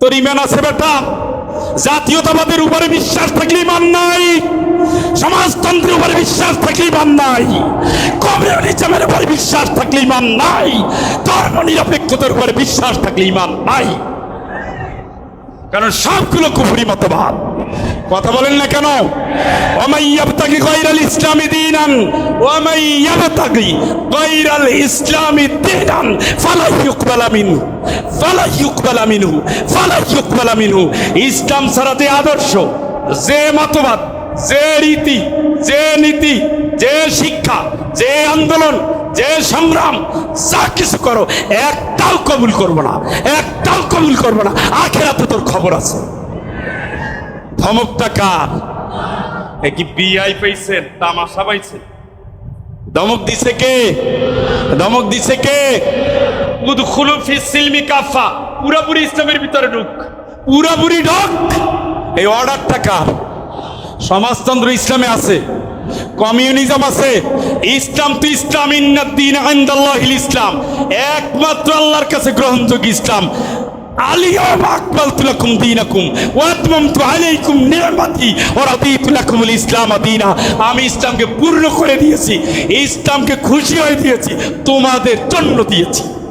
তোর ইমান আছে বেটা? জাতীয়তাবাদের উপরে বিশ্বাস থাকলে ইমান নাই, সমাজতন্ত্রের উপরে বিশ্বাস থাকলে ইমান নাই, কমিউনিজমের উপরে বিশ্বাস থাকলে ইমান নাই, ধর্ম নিরপেক্ষতার উপরে বিশ্বাস থাকলে ইমান নাই। কারণ সবগুলো কুফরি মতবাদ। কথা বলেন না কেন? ওমাই ইয়াবতাগি গায়রাল ইসলামি দীনান ওমাই ইয়াবতাগি গায়রাল ইসলামি দীনান ফালা ইউকবালা মিনহু ফালা ইউকবালা মিনহু ফালা ইউকবালা মিনহু। ইসলাম ছাড়া যে আদর্শ, যে মতবাদ, যে রীতি, যে নীতি, যে শিক্ষা, যে আন্দোলন, যে সংগ্রাম, যা কিছু করো একটাও কবুল করবো না, একটাও কবুল করবো না। আখিরাতে তোর খবর আছে। ধমকটা কার? কি বিআই পাইছেন, তামাশা পাইছেন? ধমক দিছে কে? ধমক দিছে কে? উদখুলু ফিস সিলমি কাফা, পুরাপুরি ইসলামের ভিতরে ঢুক, পুরাপুরি ঢুক। এই অর্ডারটা কার? সমাজতন্ত্র ইসলামে আছে, কমিউনিজম আছে, ইসলাম তো ইসলাম, ইন্নাদ-দীন ইনদাল্লাহিল ইসলাম, একমাত্র আল্লাহর কাছে গ্রহণযোগ্য ইসলাম। আল-ইয়াওমা আকমালতু লাকুম দীনাকুম ওয়া আতমামতু আলাইকুম নি'মাতি ওয়া রাদিতু লাকুমুল ইসলাম দীনা। আমি ইসলামকে পূর্ণ করে দিয়েছি, ইসলামকে খুশি হয়ে দিয়েছি, তোমাদের জন্য দিয়েছি।